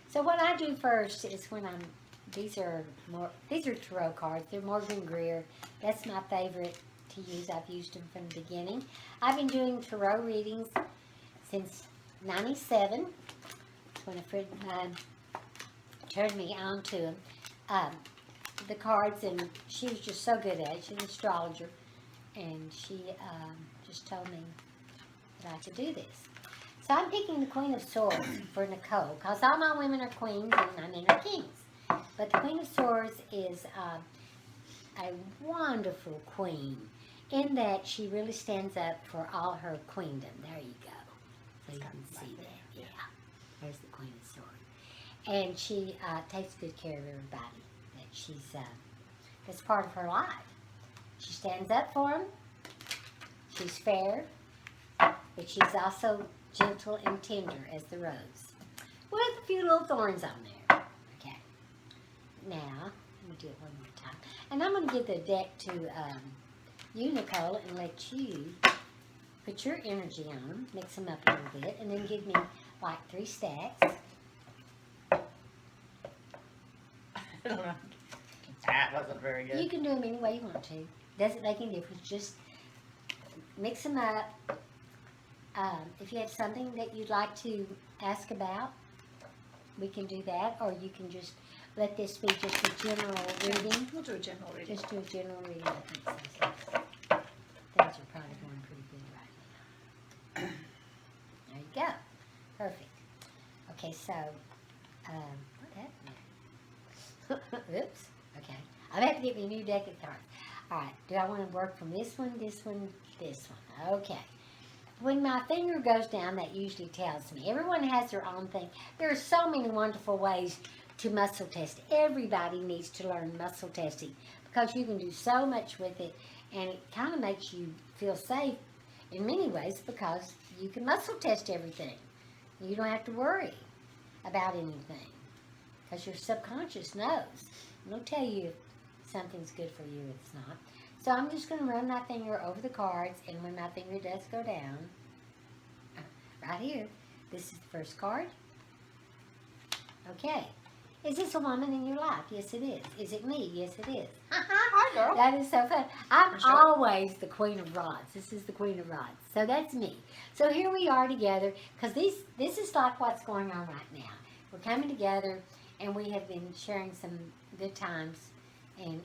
So what I do first is when these are tarot cards. They're Morgan Greer. That's my favorite to use. I've used them from the beginning. I've been doing tarot readings since '97. When a friend of mine turned me on to the cards, and she was just so good at it. She's an astrologer, and she just told me that I could do this. So I'm picking the Queen of Swords for Nicole, because all my women are queens and my men are kings. But the Queen of Swords is a wonderful queen in that she really stands up for all her queendom. There you go. So you can see that. Yeah. There's the Queen of Swords. And she takes good care of everybody. That's part of her life. She stands up for them. She's fair, but she's also gentle and tender as the rose, with a few little thorns on there. Okay. Now, let me do it one more time. And I'm going to give the deck to you, Nicole, and let you put your energy on them, mix them up a little bit, and then give me like 3 stacks. That wasn't very good. You can do them any way you want to. Doesn't make any difference. Just mix them up. If you have something that you'd like to ask about, we can do that. Or you can just let this be just a general reading. We'll do a general reading. Just do a general reading. I think so. Things are probably going pretty good right now. There you go. Perfect. Okay, so, what happened there? Oops. Okay. I'm going to have to get me a new deck of cards. All right. Do I want to work from this one, this one, this one? Okay. When my finger goes down, that usually tells me. Everyone has their own thing. There are so many wonderful ways to muscle test. Everybody needs to learn muscle testing because you can do so much with it, and it kind of makes you feel safe in many ways because you can muscle test everything. You don't have to worry about anything because your subconscious knows. It'll tell you if something's good for you, it's not. So I'm just going to run my finger over the cards, and when my finger does go down, right here, this is the first card. Okay. Is this a woman in your life? Yes, it is. Is it me? Yes, it is. Hi, girl. That is so fun. I'm Sure. always the Queen of Rods. This is the Queen of Rods. So that's me. So here we are together, because this is like what's going on right now. We're coming together, and we have been sharing some good times and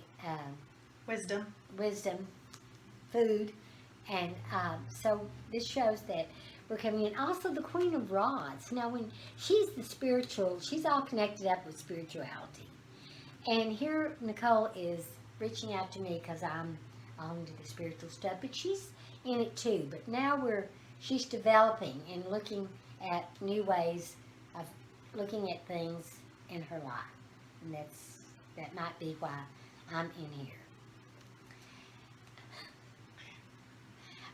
wisdom, food, and so this shows that we're coming in. Also, the Queen of Rods. Now, when she's the spiritual, she's all connected up with spirituality. And here Nicole is reaching out to me because I'm all into the spiritual stuff, but she's in it too. But now she's developing and looking at new ways of looking at things in her life. And that might be why I'm in here.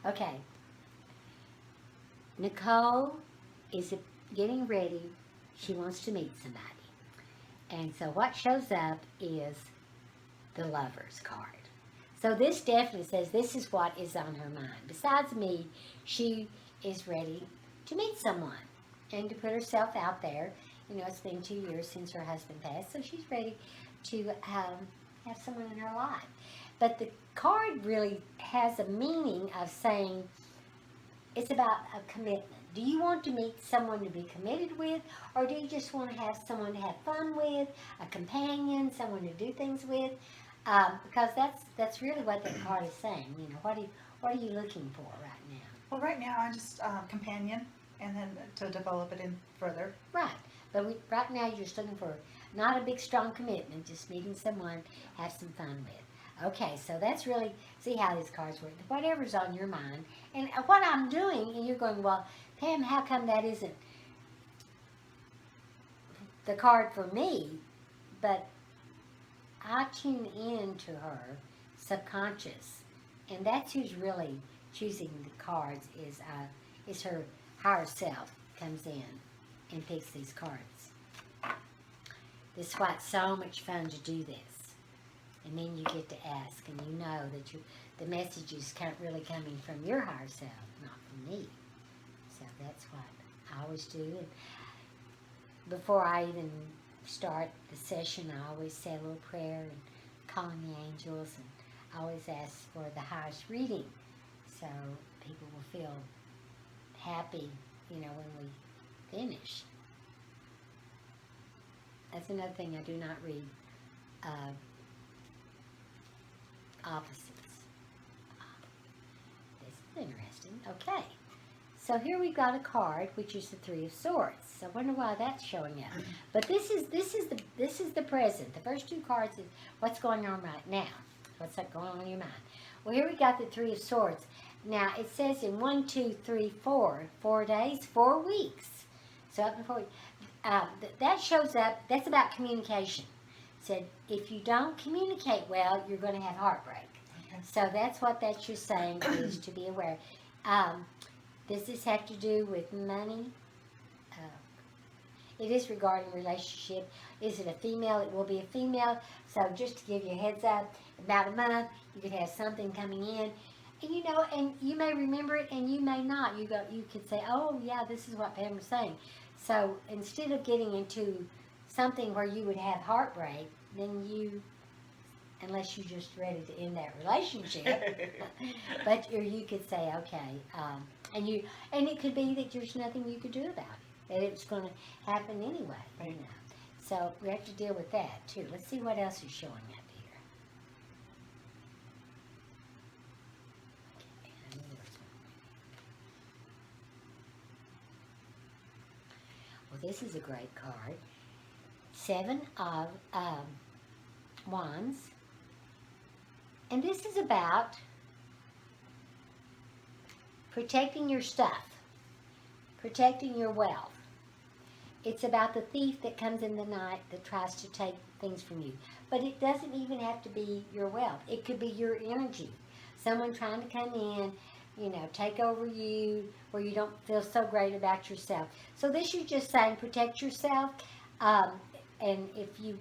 Okay. Nicole is getting ready. She wants to meet somebody. And so what shows up is the Lover's card. So this definitely says this is what is on her mind. Besides me, she is ready to meet someone and to put herself out there. You know, it's been 2 years since her husband passed, so she's ready to have someone in her life. But the card really has a meaning of saying it's about a commitment. Do you want to meet someone to be committed with, or do you just want to have someone to have fun with, a companion, someone to do things with? Because that's really what that card is saying. You know, what are you looking for right now? Well, right now I just companion, and then to develop it in further. Right. But right now you're just looking for not a big strong commitment, just meeting someone, have some fun with. Okay, so that's really, see how these cards work. Whatever's on your mind. And what I'm doing, and you're going, well, Pam, how come that isn't the card for me? But I tune in to her subconscious. And that's who's really choosing the cards is her higher self comes in and picks these cards. This is why it's so much fun to do this. And then you get to ask, and you know that the message is really coming from your higher self, not from me. So that's what I always do. And before I even start the session, I always say a little prayer and call on the angels, and I always ask for the highest reading, so people will feel happy, when we finish. That's another thing, I do not read opposites. This is interesting. Okay, so here we've got a card, which is the Three of Swords. I wonder why that's showing up. But this is the present. The first two cards is what's going on right now. What's going on in your mind? Well, here we got the Three of Swords. Now it says in 1, 2, 3, 4, 4 days, 4 weeks. So up before that shows up. That's about communication. It said if you don't communicate well, you're going to have heartbreak. Okay. So that's what that's just saying is to be aware. Does this have to do with money? It is regarding relationship. Is it a female? It will be a female. So just to give you a heads up, about a month, you could have something coming in. And and you may remember it and you may not. You could say, oh yeah, this is what Pam was saying. So instead of getting into something where you would have heartbreak, then unless you're just ready to end that relationship, but you could say, okay, and it could be that there's nothing you could do about it, that it's going to happen anyway, Right. So we have to deal with that too. Let's see what else is showing up here. Well, this is a great card. 7 of Wands. And this is about protecting your stuff, protecting your wealth. It's about the thief that comes in the night that tries to take things from you. But it doesn't even have to be your wealth. It could be your energy. Someone trying to come in, take over you, where you don't feel so great about yourself. So this is just saying protect yourself. And if you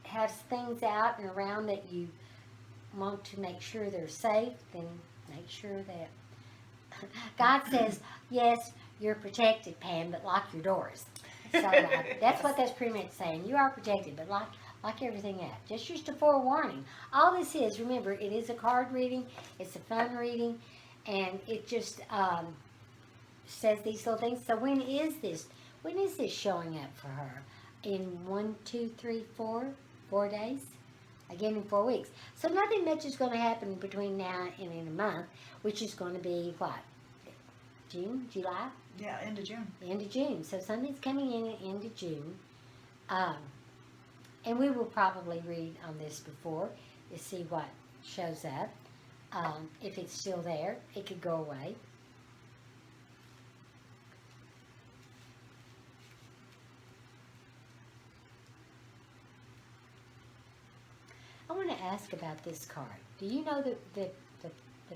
have things out and around that you want to make sure they're safe, then make sure that God says, yes, you're protected, Pam, but lock your doors. So that's what that's pretty much saying. You are protected, but lock everything up. Just a forewarning. All this is, remember, it is a card reading. It's a fun reading, and it just says these little things. So when is this showing up for her? In 1, 2, 3, 4 days? Again, in 4 weeks. So nothing much is going to happen between now and in a month, which is going to be what? June? July? Yeah, end of June. End of June. So something's coming in at end of June. And we will probably read on this before to see what shows up. If it's still there, it could go away. I want to ask about this card. Do you know the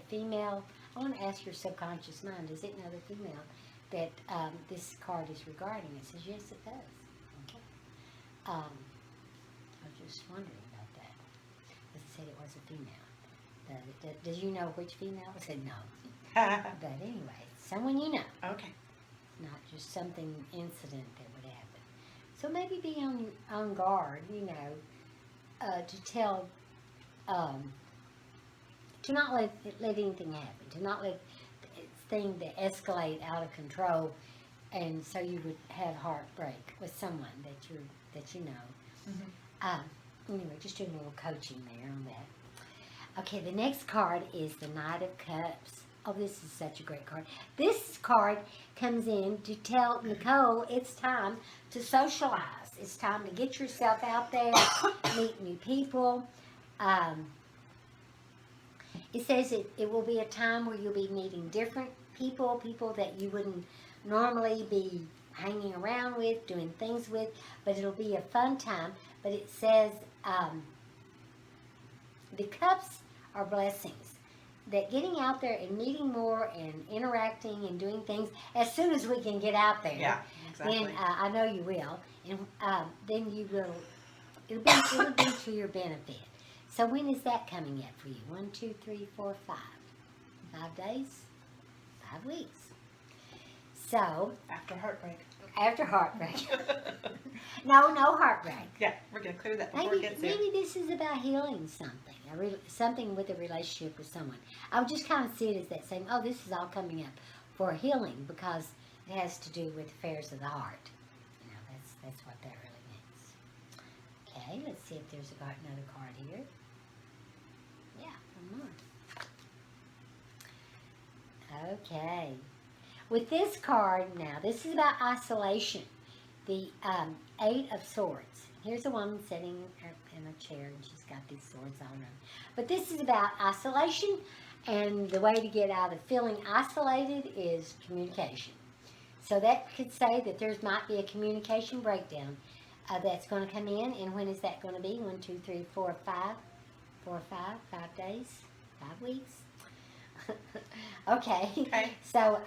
female? I want to ask your subconscious mind. Does it know the female that this card is regarding? It says yes, it does. Okay. I was just wondering about that. It said it was a female. Did you know which female? I said no. But anyway, someone you know. Okay. Not just something incident that would happen. So maybe be on guard. To tell, to not let anything happen, to not let things that escalate out of control, and so you would have heartbreak with someone that you know. Mm-hmm. Anyway, just doing a little coaching there on that. Okay, the next card is the Knight of Cups. Oh, this is such a great card. This card comes in to tell Nicole it's time to socialize. It's time to get yourself out there, meet new people. It says it will be a time where you'll be meeting different people that you wouldn't normally be hanging around with, doing things with, but it'll be a fun time. But it says the cups are blessings. That getting out there and meeting more and interacting and doing things as soon as we can get out there. Yeah, exactly. Then I know you will, and then you will. It'll be to your benefit. So when is that coming up for you? 1, 2, 3, 4, 5. 5 days, 5 weeks. So, After heartbreak. after heartbreak. No heartbreak. Yeah, we're gonna clear that before Maybe, it gets here. maybe this is about healing something, something with a relationship with someone. I would just kind of see it as that saying, oh, this is all coming up for healing because it has to do with affairs of the heart. You know, that's what that really means. Okay, let's see if there's another card here. Yeah, one more. Okay. With this card now, this is about isolation. The Eight of Swords. Here's a woman sitting in a chair and she's got these swords all around. But this is about isolation, and the way to get out of feeling isolated is communication. So that could say that there might be a communication breakdown that's going to come in, and when is that going to be? 1, 2, 3, 4, 5. 4 or 5? 5 days? 5 weeks? Okay. Okay. So,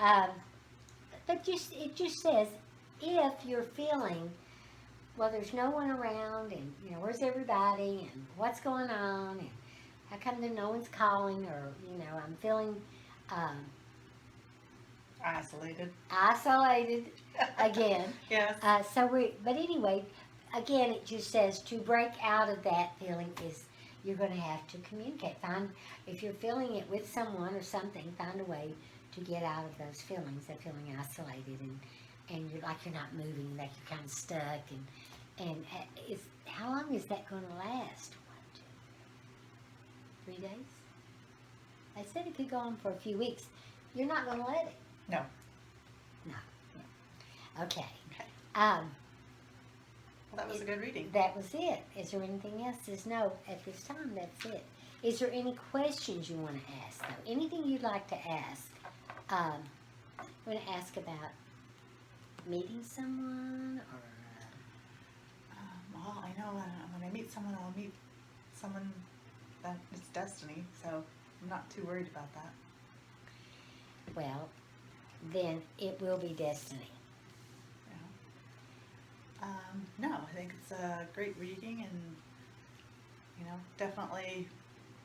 but it just says, if you're feeling, well, there's no one around, and, you know, where's everybody, and what's going on, and how come no one's calling, or, you know, I'm feeling Isolated. isolated again. Yes. But anyway, again, it just says to break out of that feeling is you're going to have to communicate. If you're feeling it with someone or something, find a way to get out of those feelings of feeling isolated and you're like you're not moving, like you're kind of stuck. And how long is that going to last? 1, 2, 3 days? I said it could go on for a few weeks. You're not going to let it. No. No. Okay. Okay. Um, Well, that was a good reading. That was it. Is there anything else? Says no. At this time, that's it. Is there any questions you want to ask, though? Anything you'd like to ask? I'm going to ask about meeting someone, or Well, I know when I meet someone, I'll meet someone that it's destiny, so I'm not too worried about that. well, then it will be destiny. No, I think it's a great reading, and you know, definitely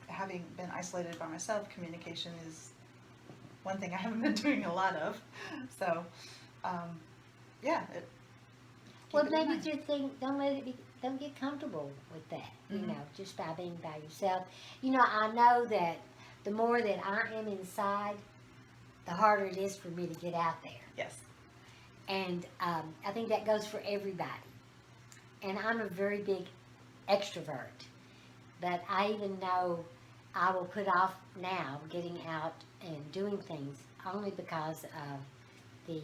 having been isolated by myself, communication is one thing I haven't been doing a lot of. So, yeah. Well, maybe just think, don't get comfortable with that, you know, just by being by yourself. You know, I know that the more that I am inside, the harder it is for me to get out there. Yes. And I think that goes for everybody. And I'm a very big extrovert. But I even know I will put off now getting out and doing things only because of the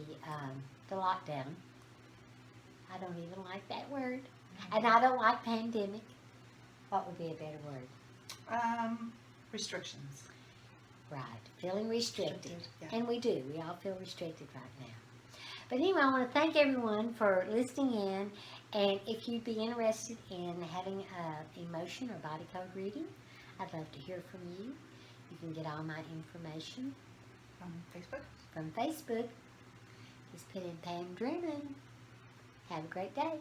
lockdown. I don't even like that word. And I don't like pandemic. What would be a better word? Restrictions. Right. Feeling restricted. Yeah. And we do. We all feel restricted right now. But anyway, I want to thank everyone for listening in. And if you'd be interested in having an emotion or body code reading, I'd love to hear from you. You can get all my information Facebook. from Facebook. Just put in Pam Drinnon. Have a great day.